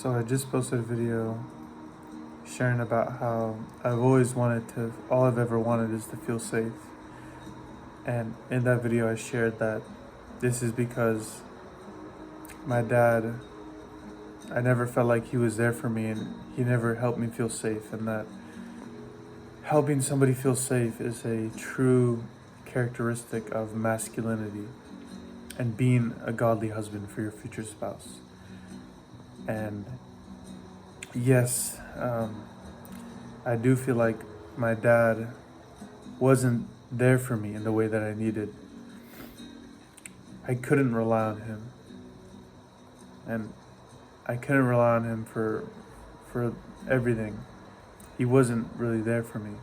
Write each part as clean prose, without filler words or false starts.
So I just posted a video sharing about how all I've ever wanted is to feel safe. And in that video I shared that this is because my dad, I never felt like he was there for me and he never helped me feel safe, and that helping somebody feel safe is a true characteristic of masculinity and being a godly husband for your future spouse. And yes, I do feel like my dad wasn't there for me in the way that I needed. I couldn't rely on him. And I couldn't rely on him for everything. He wasn't really there for me.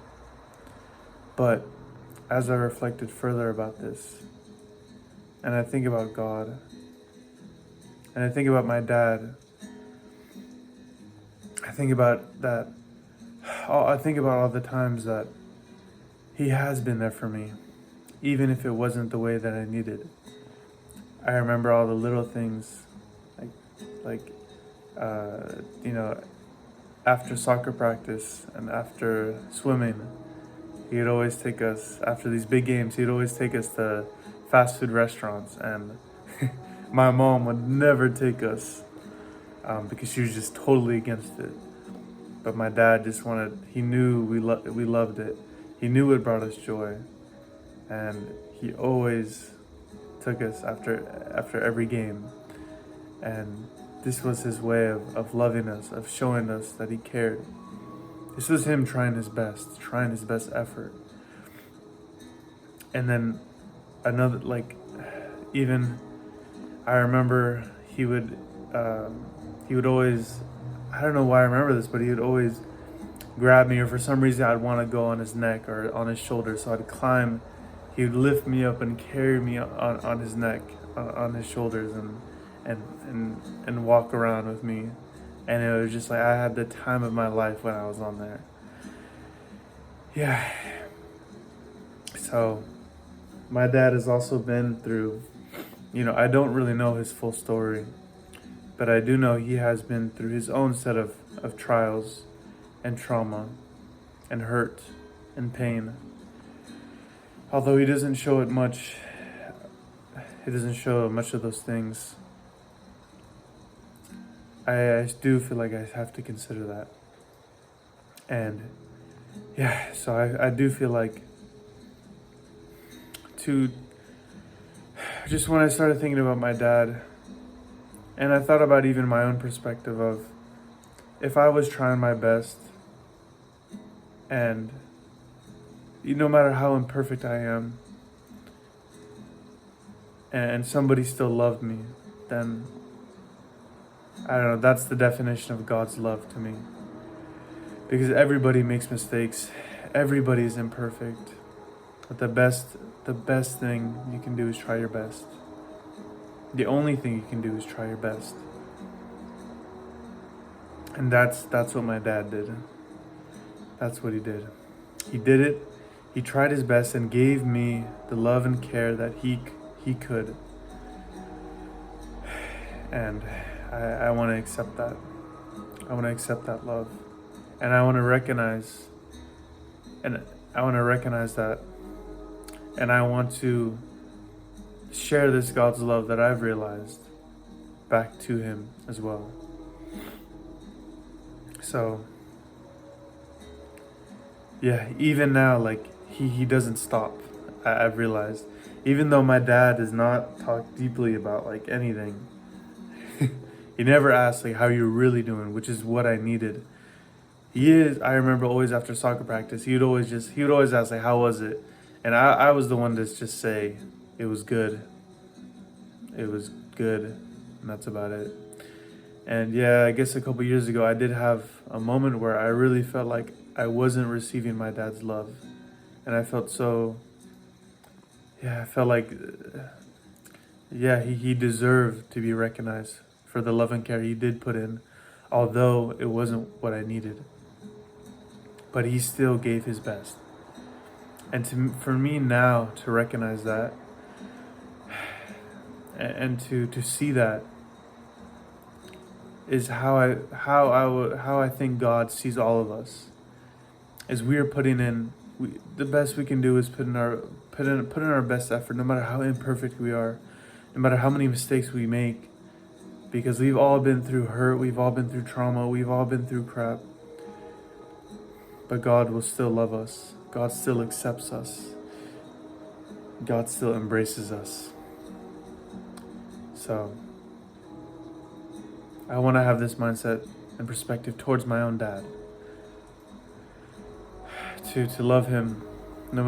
But as I reflected further about this, and I think about God, and I think about my dad, I think about all the times that he has been there for me, even if it wasn't the way that I needed. I remember all the little things, like after soccer practice and after swimming, he'd always take us, after these big games, he'd always take us to fast food restaurants, and my mom would never take us because she was just totally against it. But my dad just he knew we loved it. He knew it brought us joy, and he always took us after every game. And this was his way of loving us, of showing us that he cared. This was him trying his best effort. And then even I remember he would always, I don't know why I remember this, but he would always grab me, or for some reason I'd want to go on his neck or on his shoulder. So I'd climb, he would lift me up and carry me on his neck, on his shoulders, and walk around with me. And it was just like I had the time of my life when I was on there. Yeah. So my dad has also been through, I don't really know his full story, but I do know he has been through his own set of trials and trauma and hurt and pain. Although he doesn't show much of those things, I do feel like I have to consider that. And yeah, so I do feel like just when I started thinking about my dad, and I thought about even my own perspective of if I was trying my best, and no matter how imperfect I am, and somebody still loved me, then I don't know, that's the definition of God's love to me. Because everybody makes mistakes, everybody is imperfect, but the best thing you can do is try your best. The only thing you can do is try your best. And that's what my dad did. That's what he did. He did it. He tried his best and gave me the love and care that he could. And I want to accept that. I want to accept that love. And I want to recognize that. And I want to share this God's love that I've realized back to him as well. So yeah, even now, he doesn't stop. I've realized, even though my dad does not talk deeply about anything, he never asks how you're really doing, which is what I needed. I remember always after soccer practice, he would always ask how was it? And I was the one to just say, it was good. It was good, and that's about it. And yeah, I guess a couple years ago, I did have a moment where I really felt like I wasn't receiving my dad's love. And I felt I felt like, he deserved to be recognized for the love and care he did put in, although it wasn't what I needed. But he still gave his best. And for me now to recognize that, and to see that, is how I think God sees all of us. Is we are putting in the best we can do is put in our best effort, no matter how imperfect we are, no matter how many mistakes we make, because we've all been through hurt, we've all been through trauma, we've all been through crap. But God will still love us. God still accepts us. God still embraces us. So I want to have this mindset and perspective towards my own dad. To love him no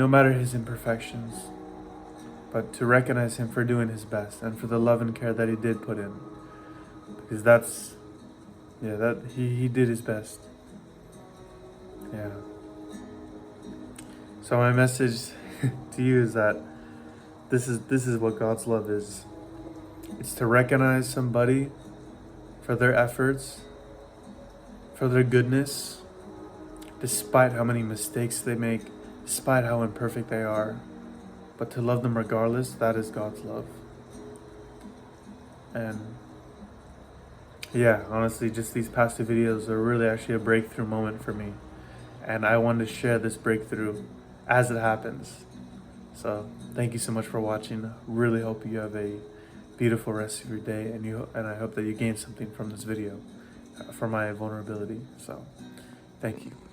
matter his imperfections, but to recognize him for doing his best and for the love and care that he did put in. Because that he did his best. Yeah. So my message to you is that this is what God's love is. It's to recognize somebody for their efforts, for their goodness, despite how many mistakes they make, despite how imperfect they are, but to love them regardless. That is God's love. And yeah, honestly, just these past 2 videos are really actually a breakthrough moment for me. And I wanted to share this breakthrough as it happens. So thank you so much for watching. Really hope you have a beautiful rest of your day, and I hope that you gain something from this video, from my vulnerability. So thank you.